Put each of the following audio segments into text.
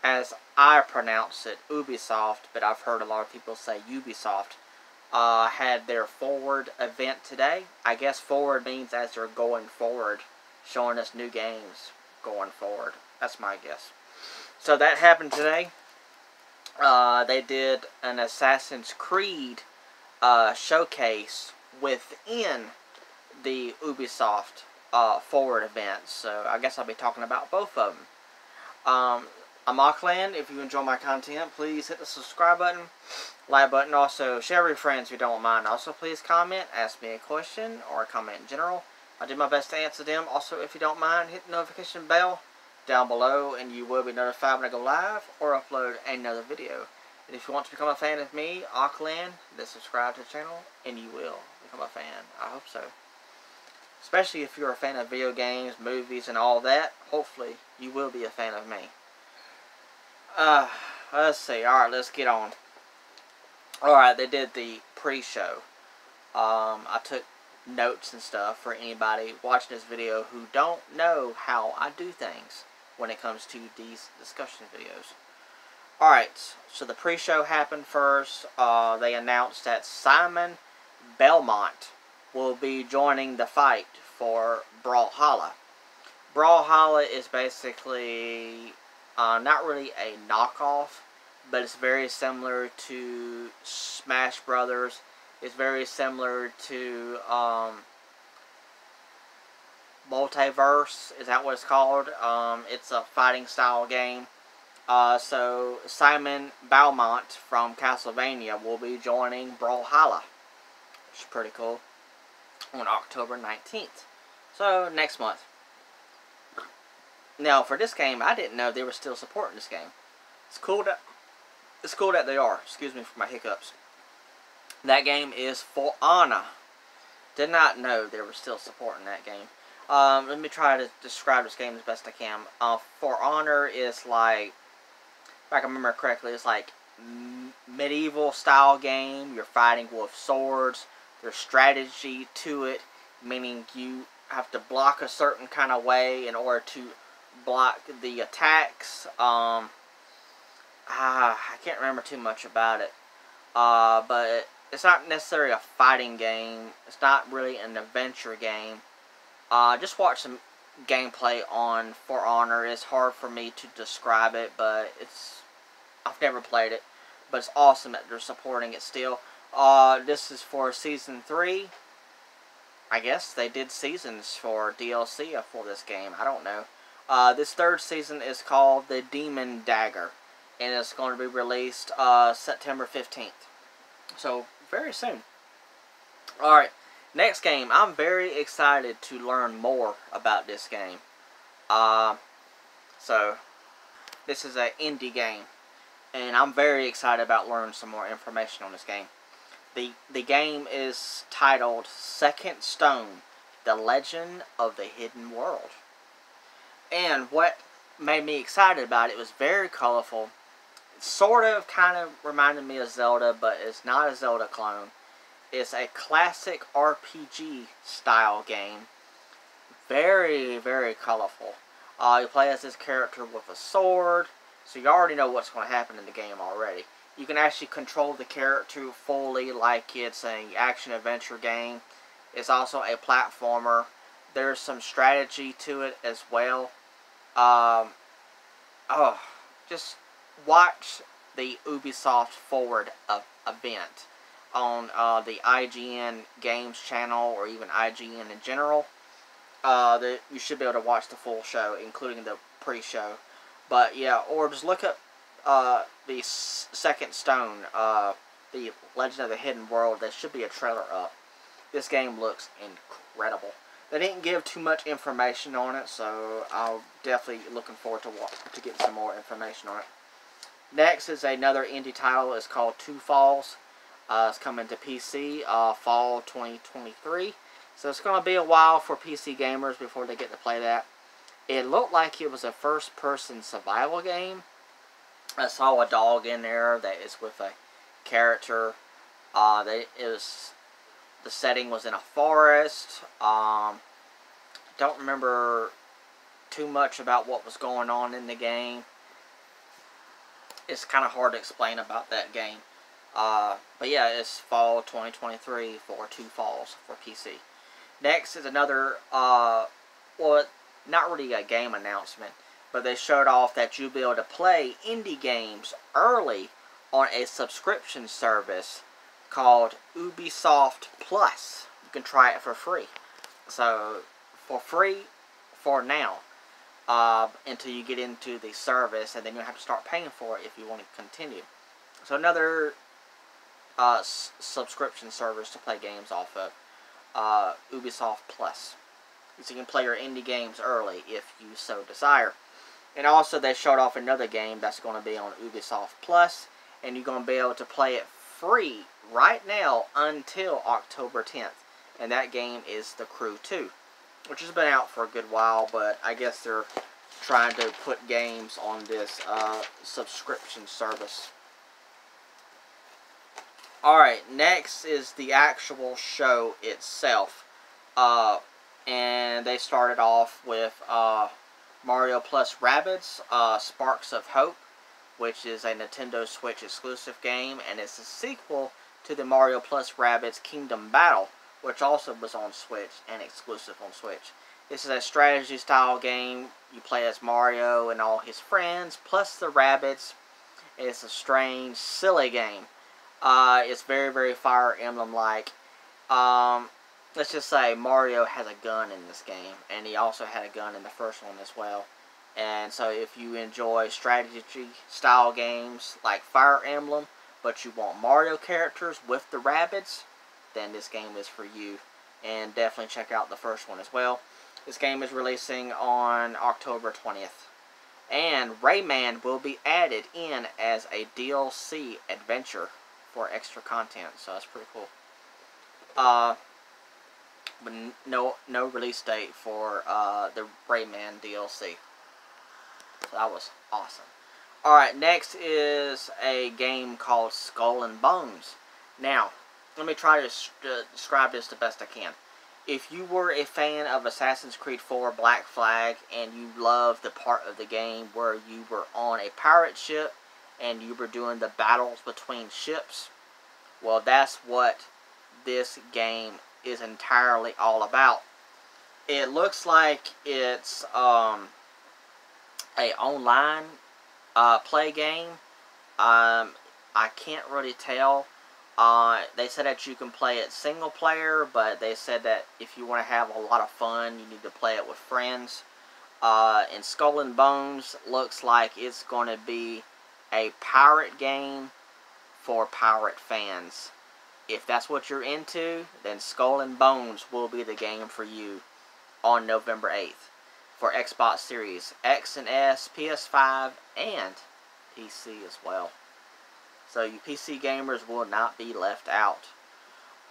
as I pronounce it, Ubisoft, but I've heard a lot of people say Ubisoft, had their forward event today. I guess forward means as they're going forward, showing us new games going forward. That's my guess. So that happened today. They did an Assassin's Creed showcase within the Ubisoft forward event. So I guess I'll be talking about both of them. I'm Auckland. If you enjoy my content, please hit the subscribe button, like button. Also, share with your friends if you don't mind. Also, please comment, ask me a question, or a comment in general. I do my best to answer them. Also, if you don't mind, hit the notification bell down below, and you will be notified when I go live or upload another video. And if you want to become a fan of me, Auckland, then subscribe to the channel, and you will become a fan. I hope so. Especially if you're a fan of video games, movies, and all that. Hopefully, you will be a fan of me. Let's see. Alright, let's get on. Alright, they did the pre-show. I took notes and stuff for anybody watching this video who don't know how I do things when it comes to these discussion videos. Alright, so the pre-show happened first. They announced that Simon Belmont will be joining the fight for Brawlhalla. Brawlhalla is basically not really a knockoff, but it's very similar to Smash Brothers. It's very similar to Multiverse. Is that what it's called? It's a fighting style game. So Simon Belmont from Castlevania will be joining Brawlhalla, which is pretty cool, on October 19th. So next month. Now for this game, I didn't know they were still supporting this game. It's cool that they are. Excuse me for my hiccups. That game is For Honor. Did not know they were still supporting that game. Let me try to describe this game as best I can. For Honor is like, if I can remember correctly, it's like medieval style game. You're fighting with swords. There's strategy to it, meaning you have to block a certain kind of way in order to block the attacks. I can't remember too much about it. But it's not necessarily a fighting game. It's not really an adventure game. Just watch some gameplay on For Honor. It's hard for me to describe it, but I've never played it. But it's awesome that they're supporting it still. This is for Season 3. I guess they did seasons for DLC for this game. I don't know. This third season is called The Demon Dagger, and it's going to be released September 15th. So, very soon. Alright, next game. I'm very excited to learn more about this game. So, this is an indie game, and I'm very excited about learning some more information on this game. The game is titled Second Stone, The Legend of the Hidden World. And what made me excited about it was very colorful. It sort of kind of reminded me of Zelda, but it's not a Zelda clone. It's a classic RPG style game. Very, very colorful. You play as this character with a sword, so you already know what's going to happen in the game already. You can actually control the character fully like it's an action-adventure game. It's also a platformer. There's some strategy to it as well. Just watch the Ubisoft Forward event on the IGN Games channel, or even IGN in general. You should be able to watch the full show, including the pre-show. But yeah, or just look up the Second Stone, the Legend of the Hidden World. There should be a trailer up. This game looks incredible. They didn't give too much information on it, so I'm definitely looking forward to getting some more information on it. Next is another indie title. It's called Two Falls. It's coming to PC fall 2023. So it's going to be a while for PC gamers before they get to play that. It looked like it was a first-person survival game. I saw a dog in there that is with a character. The setting was in a forest. Don't remember too much about what was going on in the game. It's kind of hard to explain about that game. But yeah, it's fall 2023 for 2 falls for PC. Next is another, well, not really a game announcement, but they showed off that you'll be able to play indie games early on a subscription service called Ubisoft Plus. You can try it for free. So, for free for now, until you get into the service, and then you'll have to start paying for it if you want to continue. So another subscription service to play games off of, Ubisoft Plus. So you can play your indie games early if you so desire. And also they showed off another game that's going to be on Ubisoft Plus, and you're going to be able to play it free right now until October 10th. And that game is The Crew 2, which has been out for a good while, but I guess they're trying to put games on this subscription service. Alright, next is the actual show itself. And they started off with Mario plus Rabbids, Sparks of Hope, which is a Nintendo Switch exclusive game, and it's a sequel to the Mario plus Rabbids Kingdom Battle, which also was on Switch and exclusive on Switch. This is a strategy style game. You play as Mario and all his friends, plus the Rabbids. It's a strange, silly game. It's very, very Fire Emblem-like. Let's just say Mario has a gun in this game, and he also had a gun in the first one as well. And so if you enjoy strategy style games like Fire Emblem, but you want Mario characters with the Rabbids, then this game is for you. And definitely check out the first one as well. This game is releasing on October 20th. And Rayman will be added in as a DLC adventure for extra content, so that's pretty cool. But no release date for the Rayman DLC. So that was awesome. Alright, next is a game called Skull and Bones. Now, let me try to describe this the best I can. If you were a fan of Assassin's Creed 4 Black Flag, and you loved the part of the game where you were on a pirate ship, and you were doing the battles between ships, well, that's what this game is entirely all about. It looks like it's a online play game. I can't really tell. They said that you can play it single player, but they said that if you want to have a lot of fun, you need to play it with friends. And Skull and Bones looks like it's going to be a pirate game for pirate fans. If that's what you're into, then Skull and Bones will be the game for you on November 8th for Xbox Series X and S, PS5, and PC as well. So you PC gamers will not be left out.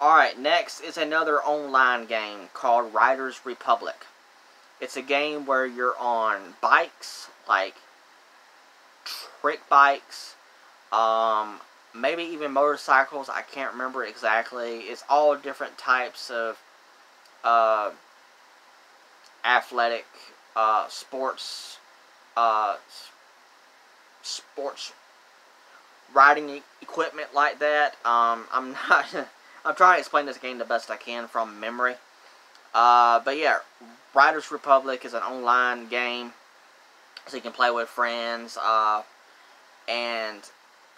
Alright, next is another online game called Riders Republic. It's a game where you're on bikes, like trick bikes, maybe even motorcycles. I can't remember exactly. It's all different types of athletic sports riding equipment like that. I'm trying to explain this game the best I can from memory. But yeah, Riders Republic is an online game, so you can play with friends. And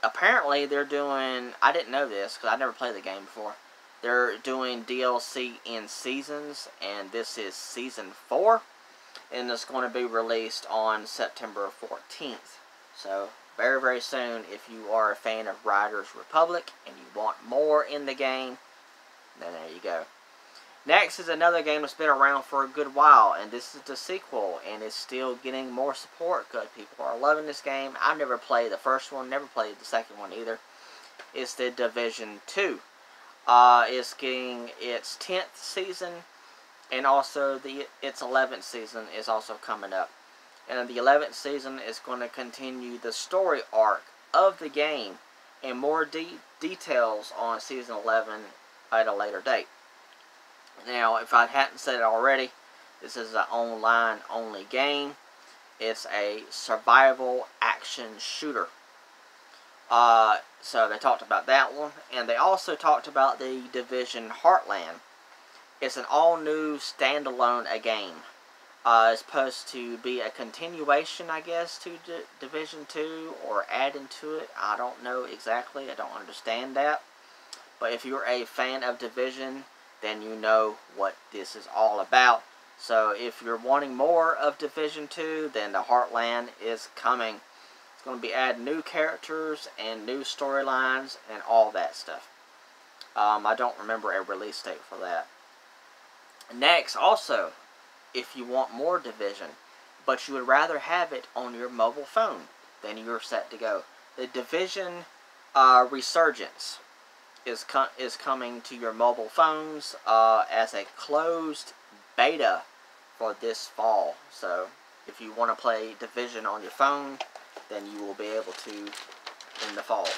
apparently they're doing, I didn't know this because I never played the game before, they're doing DLC in seasons, and this is Season 4, and it's going to be released on September 14th. So, very, very soon, if you are a fan of Riders Republic and you want more in the game, then there you go. Next is another game that's been around for a good while, and this is the sequel, and it's still getting more support because people are loving this game. I've never played the first one, never played the second one either. It's The Division 2. It's getting its 10th season, and also its 11th season is also coming up. And the 11th season is going to continue the story arc of the game, and more details on Season 11 at a later date. Now, if I hadn't said it already, this is an online-only game. It's a survival action shooter. So they talked about that one, and they also talked about the Division Heartland. It's an all-new standalone game. It's supposed to be a continuation, I guess, to Division 2, or add into it. I don't know exactly. I don't understand that. But if you're a fan of Division, then you know what this is all about. So if you're wanting more of Division 2, then the Heartland is coming. It's going to be adding new characters and new storylines and all that stuff. I don't remember a release date for that. Next, also, if you want more Division, but you would rather have it on your mobile phone, then you're set to go. The Division Resurgence is coming to your mobile phones as a closed beta for this fall. So if you want to play Division on your phone, then you will be able to in the fall.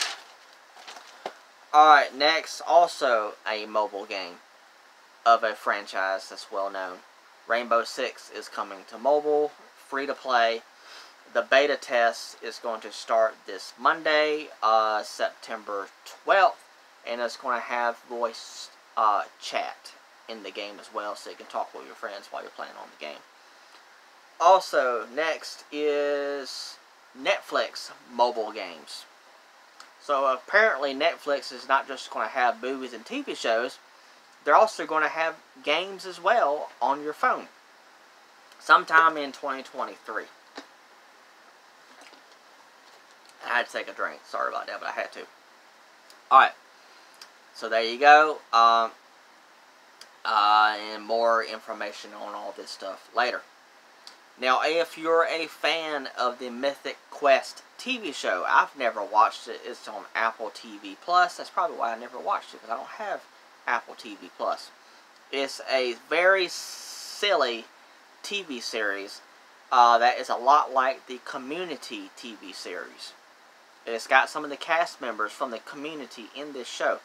Alright, next, also a mobile game of a franchise that's well known. Rainbow Six is coming to mobile, free to play. The beta test is going to start this Monday, September 12th, and it's going to have voice chat in the game as well, so you can talk with your friends while you're playing on the game. Also, next is Netflix mobile games. So apparently Netflix is not just going to have movies and TV shows, they're also going to have games as well on your phone. Sometime in 2023. I had to take a drink. Sorry about that, but I had to. Alright. So there you go. And more information on all this stuff later. Now, if you're a fan of the Mythic Quest TV show, I've never watched it. It's on Apple TV Plus. That's probably why I never watched it, because I don't have Apple TV Plus. It's a very silly TV series that is a lot like the Community TV series. It's got some of the cast members from the Community in this show.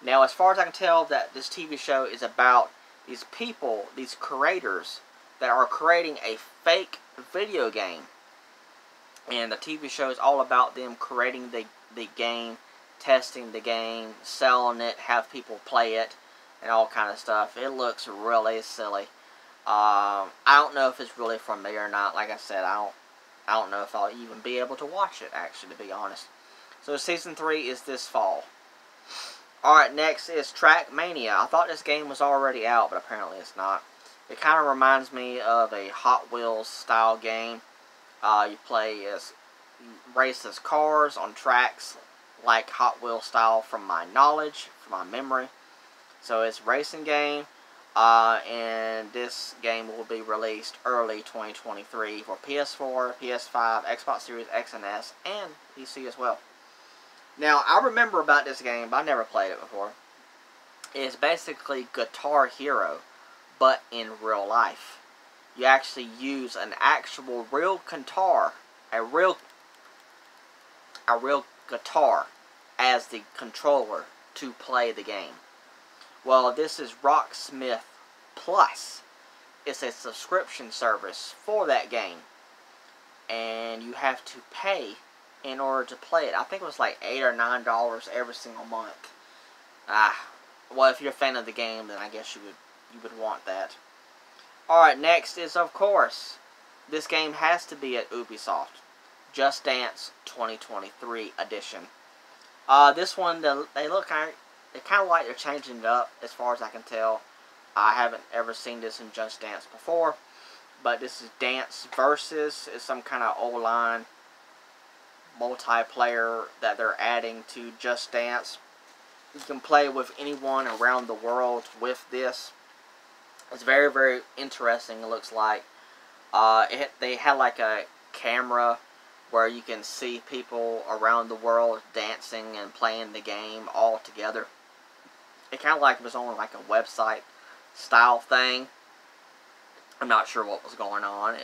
Now, as far as I can tell, that this TV show is about these people, these creators, that are creating a fake video game. And the TV show is all about them creating the game, testing the game, selling it, have people play it, and all kind of stuff. It looks really silly. I don't know if it's really for me or not. Like I said, I don't know if I'll even be able to watch it, actually, to be honest. So Season 3 is this fall. Alright, next is Mania. I thought this game was already out, but apparently it's not. It kind of reminds me of a Hot Wheels style game. You race as cars on tracks like Hot Wheels style from my knowledge, from my memory. So it's a racing game, and this game will be released early 2023 for PS4, PS5, Xbox Series X and S, and PC as well. Now, I remember about this game, but I never played it before. It's basically Guitar Hero, but in real life. You actually use an actual real guitar, a real guitar as the controller to play the game. Well, this is Rocksmith Plus. It's a subscription service for that game, and you have to pay in order to play it. I think it was like $8 or $9 every single month. Well, if you're a fan of the game, then I guess you would want that. Alright, next is, of course, this game has to be at Ubisoft. Just Dance 2023 edition. This one, they kind of like they're changing it up, as far as I can tell. I haven't ever seen this in Just Dance before, but this is Dance Versus. It's some kind of online multiplayer that they're adding to Just Dance. You can play with anyone around the world with this. It's very, very interesting, it looks like. They had like a camera where you can see people around the world dancing and playing the game all together. It kind of like it was on like a website style thing. I'm not sure what was going on.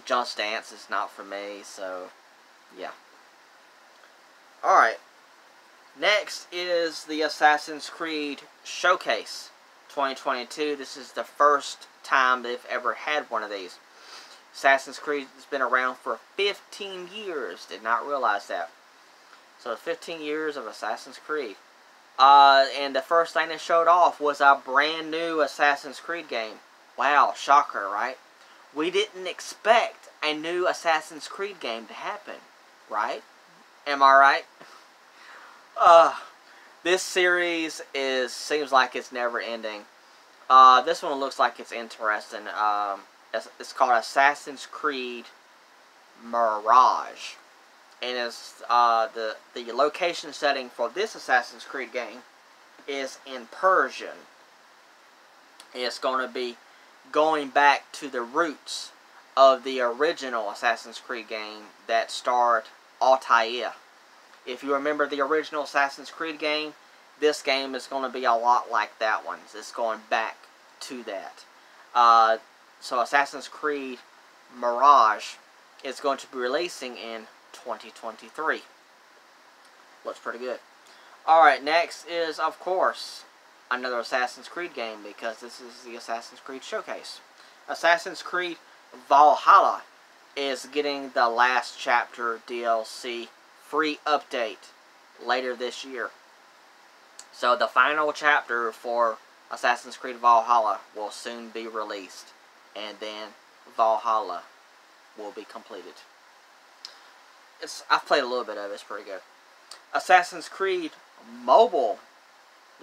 Just Dance is not for me, so yeah. Alright. Next is the Assassin's Creed Showcase 2022. This is the first time they've ever had one of these. Assassin's Creed has been around for 15 years. Did not realize that. So 15 years of Assassin's Creed. And the first thing they showed off was a brand new Assassin's Creed game. Wow, shocker, right? We didn't expect a new Assassin's Creed game to happen, right? Am I right? This series seems like it's never ending. This one looks like it's interesting. It's called Assassin's Creed Mirage. And it's, the location setting for this Assassin's Creed game is in Persian. It's going to be going back to the roots of the original Assassin's Creed game that starred Altair. If you remember the original Assassin's Creed game, this game is going to be a lot like that one. It's going back to that. So Assassin's Creed Mirage is going to be releasing in 2023. Looks pretty good. Alright, next is, of course, another Assassin's Creed game, because this is the Assassin's Creed Showcase. Assassin's Creed Valhalla is getting the last chapter DLC free update later this year. So the final chapter for Assassin's Creed Valhalla will soon be released, and then Valhalla will be completed. I've played a little bit of it. It's pretty good. Assassin's Creed Mobile.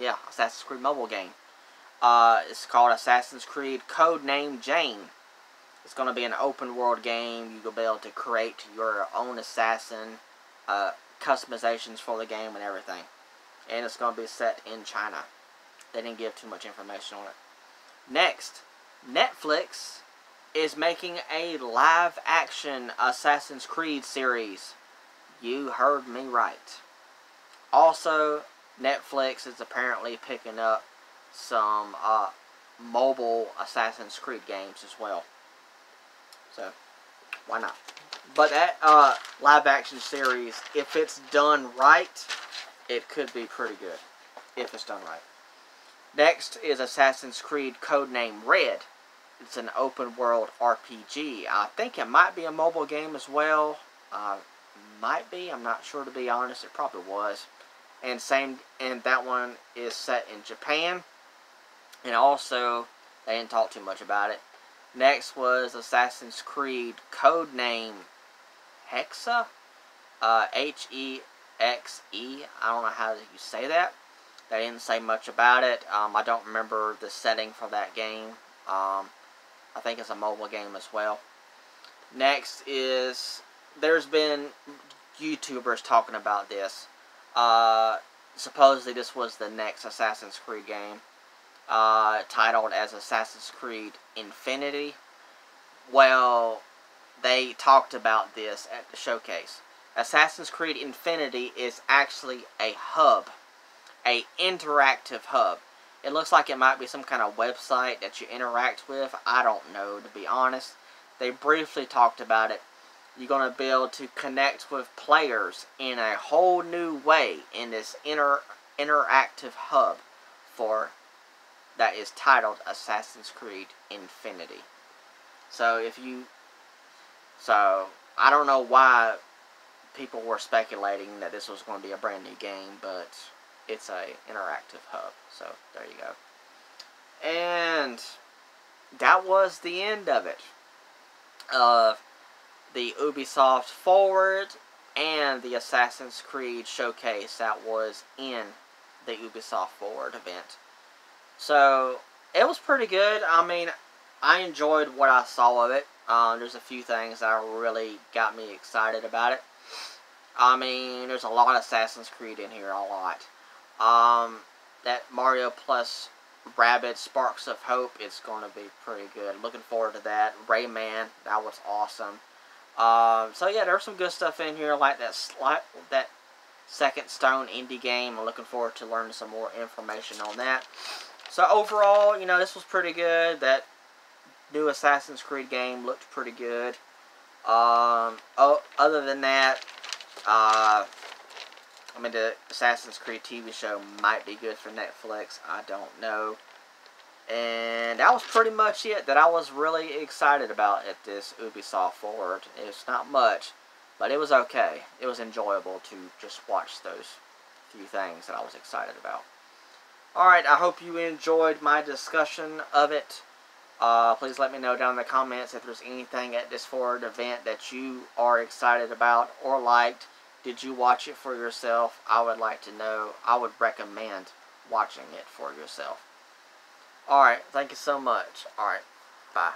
Yeah, Assassin's Creed mobile game. It's called Assassin's Creed Codename Jane. It's going to be an open world game. You'll be able to create your own assassin, customizations for the game and everything. And it's going to be set in China. They didn't give too much information on it. Next, Netflix is making a live-action Assassin's Creed series. You heard me right. Also, Netflix is apparently picking up some mobile Assassin's Creed games as well. So, why not? But that live-action series, if it's done right, it could be pretty good. If it's done right. Next is Assassin's Creed Codename Red. It's an open world RPG. I think it might be a mobile game as well. Might be. I'm not sure, to be honest. It probably was. And that one is set in Japan. And also, they didn't talk too much about it. Next was Assassin's Creed Codename Hexa. Hexe. I don't know how you say that. They didn't say much about it. I don't remember the setting for that game. I think it's a mobile game as well. Next is, there's been YouTubers talking about this. Supposedly this was the next Assassin's Creed game. Titled as Assassin's Creed Infinity. Well, they talked about this at the showcase. Assassin's Creed Infinity is actually a hub. An interactive hub. It looks like it might be some kind of website that you interact with. I don't know, to be honest. They briefly talked about it. You're going to be able to connect with players in a whole new way in this interactive hub that is titled Assassin's Creed Infinity. So I don't know why people were speculating that this was going to be a brand new game, but it's a interactive hub. So there you go. And that was the end of it. The Ubisoft Forward and the Assassin's Creed Showcase that was in the Ubisoft Forward event. So it was pretty good. I mean, I enjoyed what I saw of it. There's a few things that really got me excited about it. I mean, there's a lot of Assassin's Creed in here, a lot. That Mario plus Rabbids Sparks of Hope is going to be pretty good. Looking forward to that. Rayman, that was awesome. So yeah, there's some good stuff in here, like that Second Stone indie game. I'm looking forward to learning some more information on that. So overall, you know, this was pretty good. That new Assassin's Creed game looked pretty good. Other than that, I mean, the Assassin's Creed TV show might be good for Netflix. I don't know. And that was pretty much it that I was really excited about at this Ubisoft Forward. It's not much, But it was okay. It was enjoyable to just watch those few things that I was excited about. Alright, I hope you enjoyed my discussion of it. Please let me know down in the comments if there's anything at this Forward event that you are excited about or liked. Did you watch it for yourself? I would like to know. I would recommend watching it for yourself. Alright, thank you so much. Alright, bye.